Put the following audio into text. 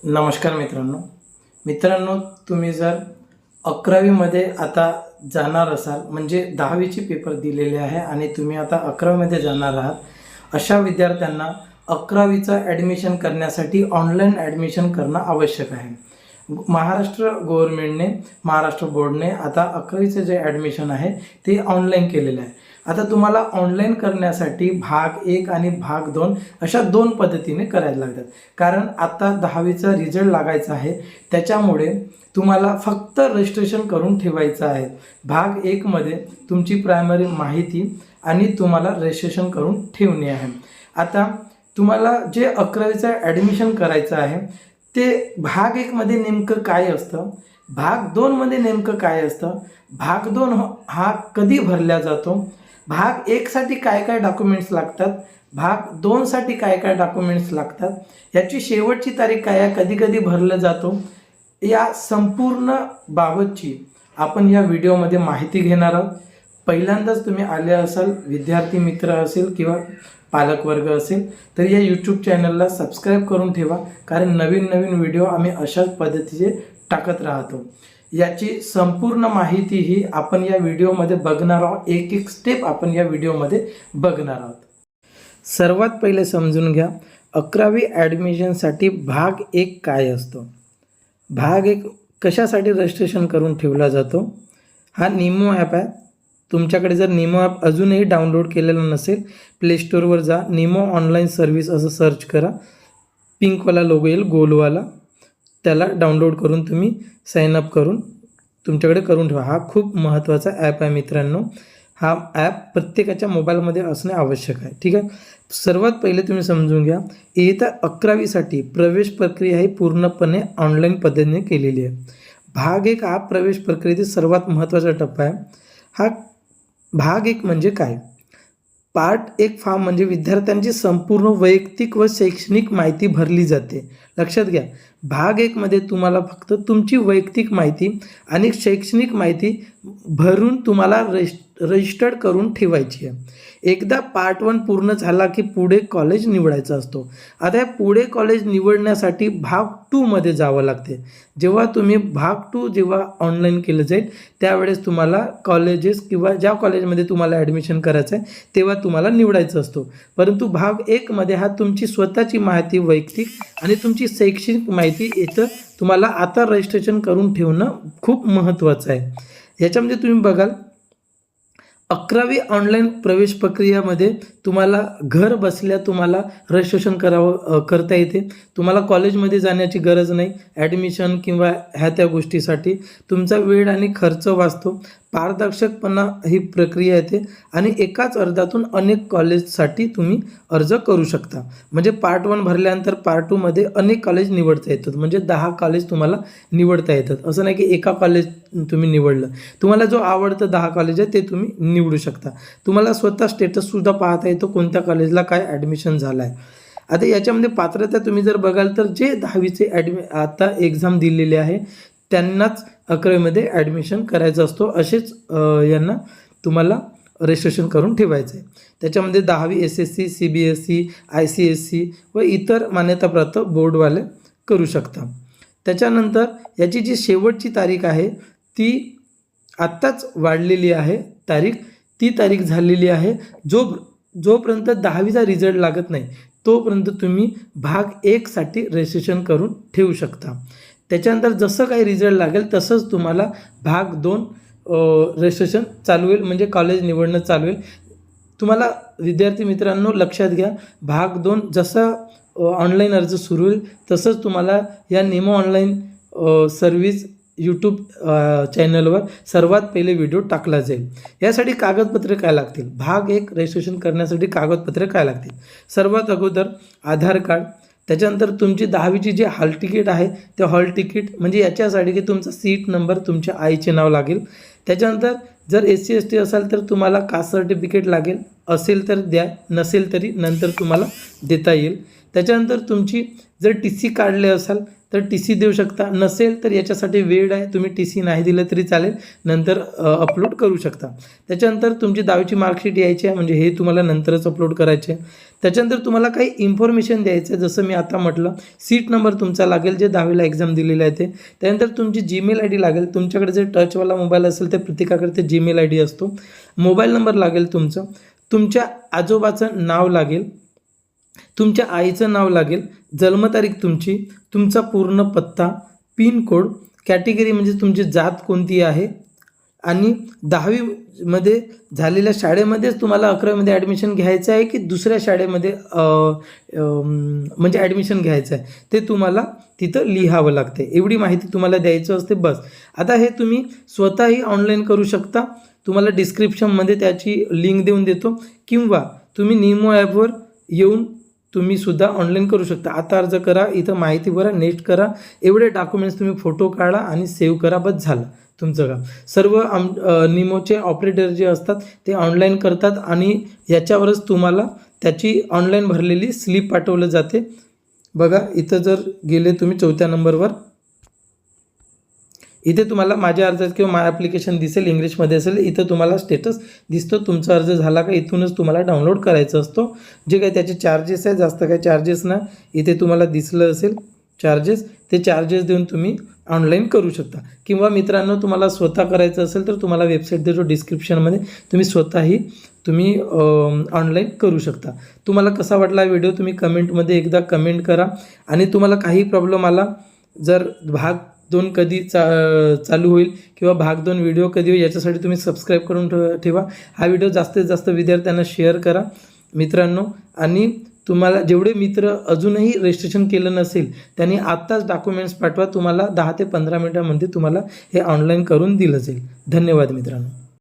नमस्कार मित्रांनो, तुम्ही जर 11वीमध्ये आता जाणार असाल, म्हणजे 10वीचे पेपर दिलेले आहे आणि तुम्ही आता 11वीमध्ये जाणार आहात, अशा विद्यार्थ्यांना 11वीचं ॲडमिशन करण्यासाठी ऑनलाईन ॲडमिशन करणं आवश्यक आहे. महाराष्ट्र महाराष्ट्र बोर्डने आता 11वीचं जे ॲडमिशन आहे ते ऑनलाईन केलेलं आहे. आता तुम्हाला ऑनलाईन करण्यासाठी भाग 1 आणि भाग 2 अशा 2 पद्धतीने करायला लागतात. कारण आता 10वीचा रिझल्ट लागायचा आहे, त्याच्यामुळे तुम्हाला फक्त रजिस्ट्रेशन करून ठेवायचं आहे. भाग 1 मध्ये तुमची प्रायमरी माहिती आणि तुम्हाला रजिस्ट्रेशन करून ठेवणे आहे. आता तुम्हाला जे 11वीचं ॲडमिशन करायचं आहे ते भाग 1 मध्ये नेमकं काय असतं, भाग 2 मध्ये नेमकं काय असतं, भाग 2 हा कधी भरला जातो, भाग 1 साठी काय काय डॉक्युमेंट्स लागतात, भाग 2 साठी काय काय डॉक्युमेंट्स लागतात, याची शेवटची तारीख काय आहे, कधी कधी भरलं जातो, या संपूर्ण बाबतची आपण या व्हिडिओमध्ये माहिती घेणार आहोत. पहिल्यांदाच तुम्ही आले असाल, विद्यार्थी मित्र असेल किंवा पालकवर्ग असेल, तर या यूट्यूब चॅनलला सबस्क्राईब करून ठेवा. कारण नवीन व्हिडिओ आम्ही अशाच पद्धतीचे टाकत राहतो. याची संपूर्ण माहिती ही आपण या व्हिडिओमध्ये बघणार आहोत. एक एक स्टेप आपण या व्हिडिओमध्ये बघणार आहोत. सर्वात पहिले समजून घ्या 11वी ॲडमिशनसाठी भाग 1 काय असतो. भाग 1 कशासाठी रजिस्ट्रेशन करून ठेवला जातो. हा निमो ॲप आहे. तुमच्याकडे जर निमो ॲप अजूनही डाउनलोड केलेलं नसेल, प्ले स्टोअरवर जा, निमो ऑनलाईन सर्व्हिस असं सर्च करा, पिंकवाला लोगो येईल गोलवाला, त्याला डाउनलोड करून तुम्ही साईनअप करून तुमच्याकडे करून ठेवा. हा खूप महत्त्वाचा ॲप आहे मित्रांनो. हा ॲप प्रत्येकाच्या मोबाईलमध्ये असणे आवश्यक आहे. ठीक आहे. सर्वात पहिले तुम्ही समजून घ्या, इयत्ता 11वीसाठी प्रवेश प्रक्रिया ही पूर्णपणे ऑनलाईन पद्धतीने केलेली आहे. भाग 1 हा प्रवेश प्रक्रियेतील सर्वात महत्त्वाचा टप्पा आहे. हा भाग 1 म्हणजे काय, पार्ट 1 फॉर्म म्हणजे विद्यार्थ्यांची संपूर्ण वैयक्तिक व शैक्षणिक माहिती भरली जाते. लक्षात घ्या, भाग 1 मध्ये तुम्हाला फक्त तुमची वैयक्तिक माहिती आणि शैक्षणिक माहिती भरून तुम्हाला रजिस्टर्ड करून ठेवायची आहे. एकदा पार्ट 1 पूर्ण झाला की पुढे कॉलेज निवडायचा असतो. आता पुढे कॉलेज निवडण्यासाठी भाग 2 मध्ये जावं लागते. जेव्हा तुम्ही भाग 2 जेव्हा ऑनलाईन केलं जाईल त्यावेळेस तुम्हाला कॉलेजेस किंवा ज्या कॉलेजमध्ये तुम्हाला ॲडमिशन करायचं आहे तेव्हा तुम्हाला निवडायचं असतो. परंतु भाग 1 मध्ये हा तुमची स्वतःची माहिती वैयक्तिक आणि तुमची शैक्षणिक माहिती इथं तुम्हाला आता रजिस्ट्रेशन करून ठेवणं खूप महत्त्वाचं आहे. याच्यामध्ये तुम्ही बघाल 11वी ऑनलाईन प्रवेश प्रक्रियामध्ये तुम्हाला घर बसल्या तुम्हाला रजिस्ट्रेशन करता येते. तुम्हाला कॉलेजमध्ये जाण्याची गरज नाही. ॲडमिशन किंवा त्या गोष्टीसाठी तुमचा वेळ आणि खर्च वाचतो. पारदर्शकपणा ही प्रक्रिया येते आणि एकाच अर्जातून अनेक कॉलेजसाठी तुम्ही अर्ज करू शकता. म्हणजे पार्ट 1 भरल्यानंतर पार्ट 2 मध्ये अनेक कॉलेज निवडता येतात. म्हणजे 10 कॉलेज तुम्हाला निवडता येतात. असं नाही की एका कॉलेज तुम्ही निवडलं, तुम्हाला जो आवडतं 10 कॉलेज आहे ते तुम्ही निवडू शकता. तुम्हाला स्वतः स्टेटससुद्धा पाहता येतो कोणत्या कॉलेजला काय ॲडमिशन झालं आहे. आता याच्यामध्ये पात्रता तुम्ही जर बघाल तर जे 10वीचे आता एक्झाम दिलेले आहे त्यांनाच 11वीमध्ये ॲडमिशन करायचं असतो. असेच यांना तुम्हाला रजिस्ट्रेशन करून ठेवायचं आहे. त्याच्यामध्ये 10वी SSC, CBSE, ICSE व इतर मान्यताप्राप्त बोर्डवाले करू शकता. त्याच्यानंतर याची जी शेवटची तारीख आहे ती आत्ताच वाढलेली आहे. ती तारीख झालेली आहे. जोपर्यंत 10वीचा रिझल्ट लागत नाही तोपर्यंत तुम्ही भाग 1 साठी रजिस्ट्रेशन करून ठेवू शकता. त्याच्यानंतर जसं काही रिझल्ट लागेल तसंच तुम्हाला भाग 2 रजिस्ट्रेशन चालू होईल, म्हणजे कॉलेज निवडणं चालू होईल. तुम्हाला विद्यार्थी मित्रांनो लक्षात घ्या, भाग 2 जसं ऑनलाईन अर्ज सुरू होईल तसंच तुम्हाला या निमो ऑनलाईन सर्व्हिस यूट्यूब चॅनलवर सर्वात पहिले व्हिडिओ टाकला जाईल. यासाठी कागदपत्रे काय लागतील, भाग 1 रजिस्ट्रेशन करण्यासाठी कागदपत्रे काय लागतील. सर्वात अगोदर आधार कार्ड, त्याच्यानंतर तुमची 10वीची जी हॉल तिकीट आहे ते हॉल तिकीट, म्हणजे याच्यासाठी की तुमचा सीट नंबर, तुमच्या आईचे नाव लागेल. त्याच्यानंतर जर SC ST असाल तर तुम्हाला कास्ट सर्टिफिकेट लागेल, असेल तर द्या, नसेल तरी नंतर तुम्हाला देता येईल. त्याच्यानंतर तुमची जर TC काढले असाल तर TC देऊ शकता, नसेल तर याच्यासाठी वेळ आहे, तुम्ही TC नाही दिलं तरी चालेल, नंतर अपलोड करू शकता. त्याच्यानंतर तुमची 10वीची मार्कशीट यायची आहे, म्हणजे हे तुम्हाला नंतरच अपलोड करायचे आहे. त्याच्यानंतर तुम्हाला काही इन्फॉर्मेशन द्यायचं आहे, जसं मी आता म्हटलं सीट नंबर तुमचा लागेल जे 10वीला एक्झाम दिलेली आहे ते. त्यानंतर तुमची जीमेल आय डी लागेल, तुमच्याकडे जर टचवाला मोबाईल असेल तर प्रत्येकाकडे ते जीमेल आय डी असतो. मोबाईल नंबर लागेल तुमचं, तुमच्या आजोबाचं नाव लागेल, तुमच्या आईचं नाव लागेल, जन्मतारीख तुमची, तुमचा पूर्ण पत्ता, पिन कोड, कॅटेगरी म्हणजे तुमची जात कोणती आहे आणि 10वीमध्ये झालेल्या शाळेमध्येच तुम्हाला 11वीमध्ये ॲडमिशन घ्यायचं आहे की दुसऱ्या शाळेमध्ये म्हणजे ॲडमिशन घ्यायचं आहे ते तुम्हाला तिथं लिहावं लागते. एवढी माहिती तुम्हाला द्यायचं असते बस. आता हे तुम्ही स्वतःही ऑनलाईन करू शकता, तुम्हाला डिस्क्रिप्शनमध्ये त्याची लिंक देऊन देतो किंवा तुम्ही निमो ॲपवर येऊन तुम्ही सुद्धा ऑनलाईन करू शकता. आता अर्ज करा, इथं माहिती भरा, नेक्स्ट करा, एवढे डॉक्युमेंट्स तुम्ही फोटो काढा आणि सेव्ह करा, बस झालं तुमचं काम. सर्व निमोचे ऑपरेटर जे असतात ते ऑनलाईन करतात आणि याच्यावरच तुम्हाला त्याची ऑनलाईन भरलेली स्लिप पाठवलं जाते. बघा इथं जर गेले तुम्ही 4थ्या नंबरवर, इथे तुम्हाला माझ्या अर्जात किंवा माय ॲप्लिकेशन दिसेल, इंग्लिशमध्ये असेल, इथं तुम्हाला स्टेटस दिसतो तुमचा अर्ज झाला का, इथूनच तुम्हाला डाउनलोड करायचा असतो. जे काही त्याचे चार्जेस आहे, जास्त काही चार्जेस ना, इथे तुम्हाला दिसलं असेल चार्जेस, ते चार्जेस देऊन तुम्ही ऑनलाईन करू शकता. किंवा मित्रांनो तुम्हाला स्वतः करायचं असेल तर तुम्हाला वेबसाईट देतो डिस्क्रिप्शनमध्ये, तुम्ही स्वतःही ऑनलाईन करू शकता. तुम्हाला कसा वाटला व्हिडिओ तुम्ही कमेंटमध्ये एकदा कमेंट करा. आणि तुम्हाला काही प्रॉब्लेम आला, जर भाग 2 कधी चालू होईल किंवा भाग 2 व्हिडिओ कधी होईल याच्यासाठी तुम्ही सबस्क्राईब करून ठेवा. हा व्हिडिओ जास्तीत जास्त विद्यार्थ्यांना शेअर करा मित्रांनो. आणि तुम्हाला जेवढे मित्र अजूनही रजिस्ट्रेशन केलं नसेल त्यांनी आत्ताच डॉक्युमेंट्स पाठवा, तुम्हाला 10 ते 15 मिनिटांमध्ये तुम्हाला हे ऑनलाईन करून दिलं जाईल. धन्यवाद मित्रांनो.